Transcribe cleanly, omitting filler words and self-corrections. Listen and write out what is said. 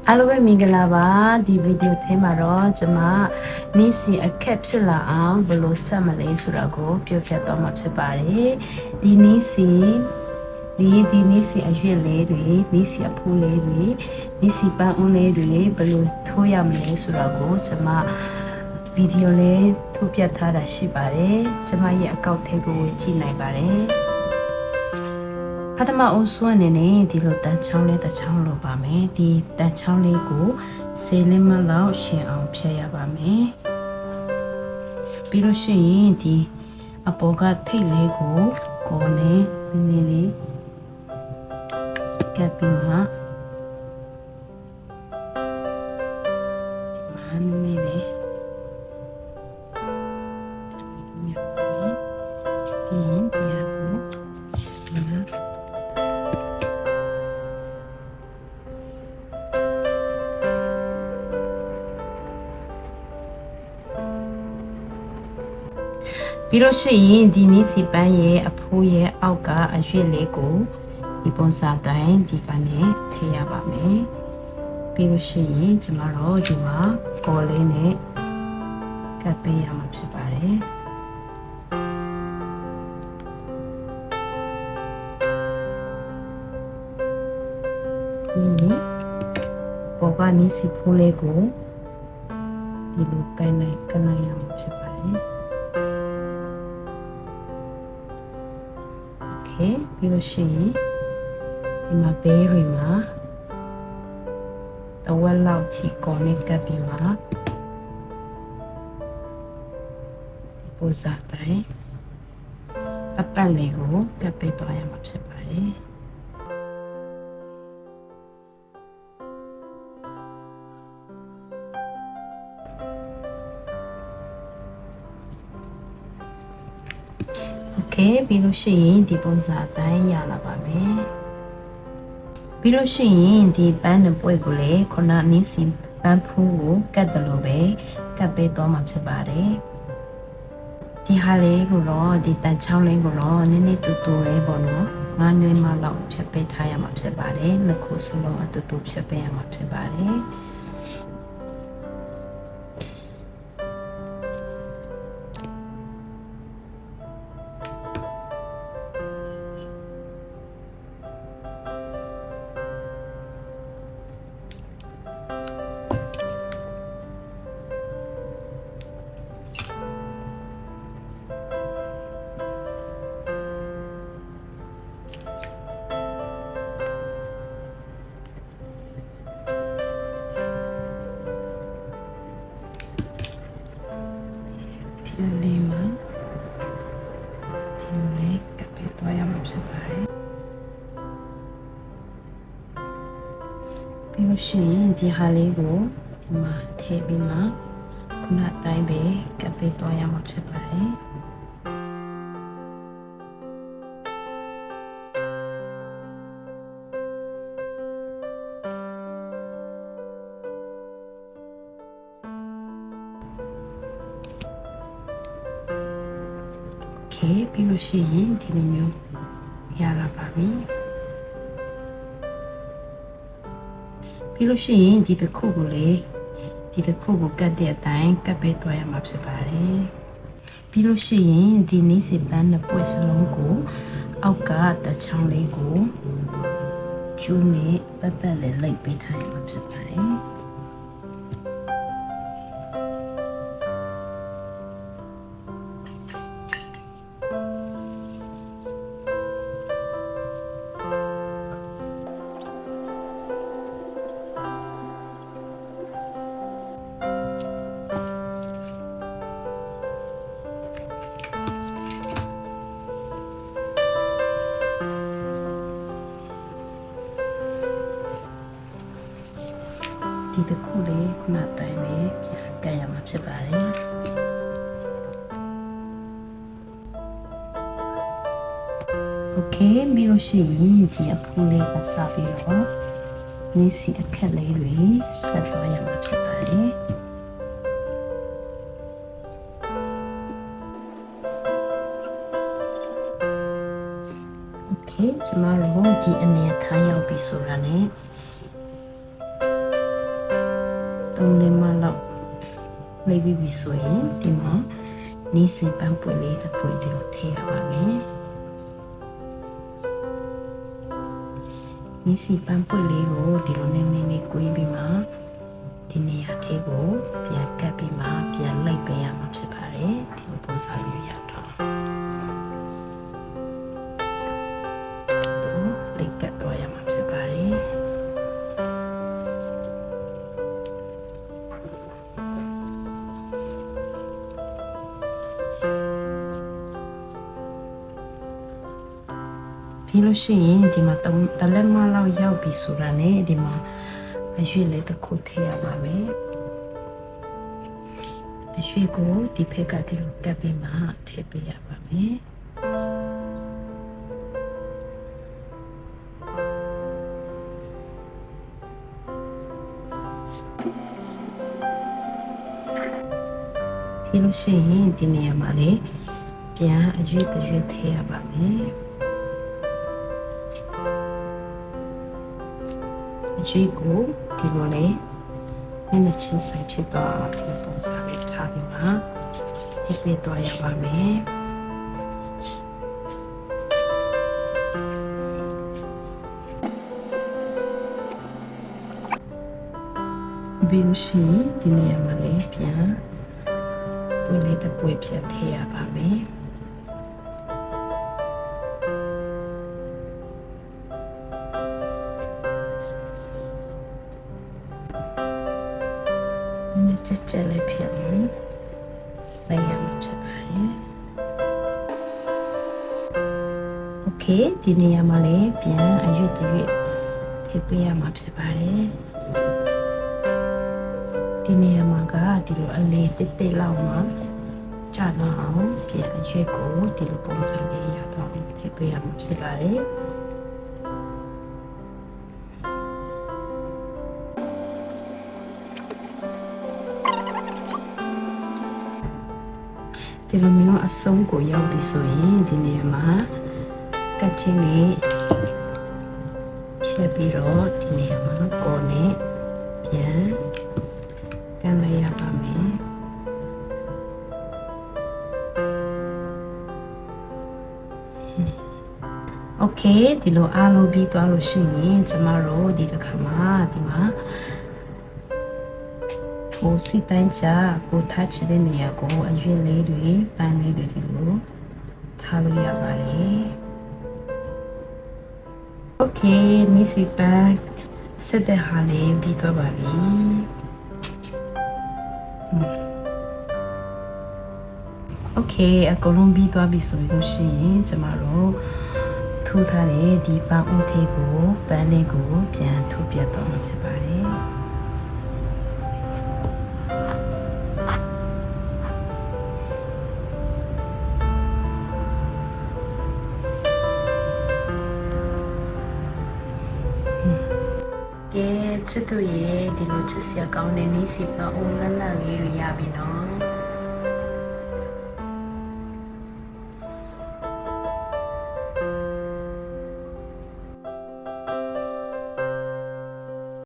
အားလုံးပဲမင်္ဂလာပါဒီဗီဒီယိုထဲမှာတော့ကျွန်မနေ့စဉ်အခက်ဖြစ်လာအောင်ဘယ်လိုဆက်မလဲဆိုတာကိုပြောပြသွားမှာဖြစ်ပါတယ်ဒီနေ့စဉ်ဒီနေ့စဉ်အရွက်လေးတွေနေ့စဉ်အဖိုးလေးတွေနေ့စဉ်ပန်းဦးလေးတွေဘယ်လိုထိုးရမလဲဆိုတာကိုကျွန်မဗီဒီယိုလေးထုတ်ပြထားတာရှိပါတယ်ကျွန်မရဲ့အကောင့်ထဲကိုဝင်ကြည့်နိုင်ပါတယ်ပထမအဦးစွမ်းအနေနဲ့ဒီလိုတန်ချောင်းလေးတစ်ချောင်းလိုပါမယ်ဒီတန်ချောင်းလေးကိုဆေးလေးမလောက်ရှင်အောင်ဖြည့်ရပါမယ်ပြီးလို့ရှိရင်ဒီအပေါ်ကထိတ်လေးကိုကိုယ်နဲ့နည်းနည်းလေးကပ်ပြီးမှနည်းနည်းလေးဒီတရားကိုချက်ပြီးမှပြီးတော့ရှိရင်ဒီနီးစီပန်းရဲ့အဖိုးရဲ့အောက်ကအရွက်လေးကိုဒီပုံစံတိုင်းဒီကနေထည့်ရပါမယ်ပြီးလို့ရှိရင်ကျမတို့ဒီမှာကော်လေးနဲ့ကပ်ပေးရမှာဖြစ်ပါတယ်ဒီပေါ်ကနီးစီဖိုးလေးကိုဒီလိုကိုင်းနိုင်ရမှာဖြစ်ပါတယ်ပြီးလို့ရှိရင်ဒီမှာဘေးတွေမှာတဝက်လောက်ချီကောနဲ့ကပ်ပြီးမှဒီပုံစံတိုင်းပတ်လေးကိုကပ်ပေးသွားရမှာဖြစ်ပါတယ်ပြီးလို့ရှိရင်ဒီပုံစံအတိုင်းရလာပါမယ်ပြီးလို့ရှိရင်ဒီပန်းနဲ့ပွဲကိုလည်းခုနနီးစီပန်းဖူးကိုကတ်တယ်လို့ပဲကတ်ပေးသွားမှာဖြစ်ပါတယ်ဒီဟာလေးကိုတော့ဒီတန်ချောင်းလေးကိုတော့နည်းနည်းတူတူလေးပေါ့နော်9နှစ်မှလောက်ဖြတ်ပေးထားရမှာဖြစ်ပါတယ်နှစ်ခုစလုံးအတူတူဖြတ်ပေးရမှာဖြစ်ပါတယ်ဒီလေးမှာဒီလေးကပ်ပေးသွားရမှာဖြစ်ပါတယ်ပြီးလို့ရှိရင်ဒီဟာလေးကိုဒီမှာထည့်ပြီးမှခုနအတိုင်းပဲကပ်ပေးသွားရမှာဖြစ်ပါတယ်ပြီးလို့ရှိရင်ဒီလိုမျိုးရလာပါပြီပြီးလို့ရှိရင်ဒီတစ်ခုကိုလေဒီတစ်ခုကိုကတ်တဲ့အတိုင်းကတ်ပေးသွားရမှာဖြစ်ပါတယ်ပြီးလို့ရှိရင်ဒီနီးစီပန်းနှစ်ပွင့်စလုံးကိုအောက်ကတချောင်းလေးကိုကျူးနဲ့ပတ်လေးလိုက်ပေးထားရမှာဖြစ်ပါတယ်ဒီတစ်ခုလေးခုနတိုင်းပဲပြန်ကပ်ရမှာဖြစ်ပါတယ်โอเคပြီးလို့ရှိရင်ဒီအဖိုးလေးကစားပြီးတော့နေ့စီအခက်လေးတွေဆက်သွားရမှာဖြစ်ပါတယ်โอเคကျမတို့ဒီအနေထားရောက်ပြီဆိုတာနဲ့ 3 လလောက်လေးပြီးပြီဆိုရင်ဒီမှာနီးစင်ပန်းပွင့်လေးတစ်ပွင့်ဒီလိုထည့်ရပါမယ်နီးစင်ပန်းပွင့်လေးကိုဒီလိုနည်းနည်းလေးကွင်းပြီးမှဒီနေရာထဲကိုပြန်ကပ်ပြီးမှပြန်လိုက်ပေးရမှာဖြစ်ပါတယ်ဒီလိုပုံစံမျိုးရတော့လိုက်ကပ်တော့ရမှာဖြစ်ပါတယ်ပြီးလို့ရှိရင်ဒီမှာတလက်မလောက်ရောက်ပြီဆိုတာနဲ့ဒီမှာအရွက်လေးတစ်ခုထည့်ရပါမယ်အရွက်ကိုဒီဖက်ကဒီလိုကပ်ပြီးမှထည့်ပေးရပါမယ်ပြီးလို့ရှိရင်ဒီနေရာမှာလေပြန်အရွက်တစ်ရွက်ထည့်ရပါမယ်ရွေးကိုဒီလိုလေးမျက်နှာချင်းဆိုင်ဖြစ်သွားဒီပုံစံလေးထားပြီးမှထည့်ပေးသွားရပါမယ်ပြီးလို့ရှိရင်ဒီနေရာမှာလေးပြန်ပွေလေးတစ်ပွေဖြတ်ထည့်ရပါမယ်ကြက်လေးဖြစ်လို့လိုက်ရမှာဖြစ်ပါတယ်โอเคဒီနေရာမှာလည်းပြန်အရွက်တရွက်ထည့်ပေးရမှာဖြစ်ပါတယ်ဒီနေရာမှာကဒီလိုအလေးတစ်တစ်လောက်မှကြာတော့အောင်ပြန်အရွက်ကိုဒီလိုပုံစံလေးရတော့ထည့်ပေးရမှာဖြစ်ပါတယ်ဒီလိုမျိုးအဆုံးကိုရောက်ပြီဆိုရင်ဒီနေရာမှာကတ်ချင်းလေးဖြတ်ပြီးတော့ဒီနေရာမှာကောနဲ့ပြန်ကန်လိုက်ရပါမယ်โอเคဒီလိုအားလုံးပြီးသွားလို့ရှိရင်ကျမတို့ဒီတစ်ခါမှာဒီမှာကိုစီတိုင်းချာကိုထားချတဲ့နေရာကိုအရွက်လေးတွေပန်းလေးတွေဒီလိုထားလို့ရပါတယ်โอเคနီးစီပန်းဆက်တဲ့ဟာလေးပြီးသွားပါပြီโอเคအကုန်လုံးပြီးသွားပြီဆိုလို့ရှိရင်ကျမတို့ထိုးထားတဲ့ဒီပန်းဦးသေးကိုပန်းလေးကိုပြန်ထိုးပြတော့မှာဖြစ်ပါတယ်ချစ်သူရဲ့ဒီလိုချစ်စရာကောင်းတဲ့နေ့စီပအုံးလတ်လတ်လေးတွေရပြီနော်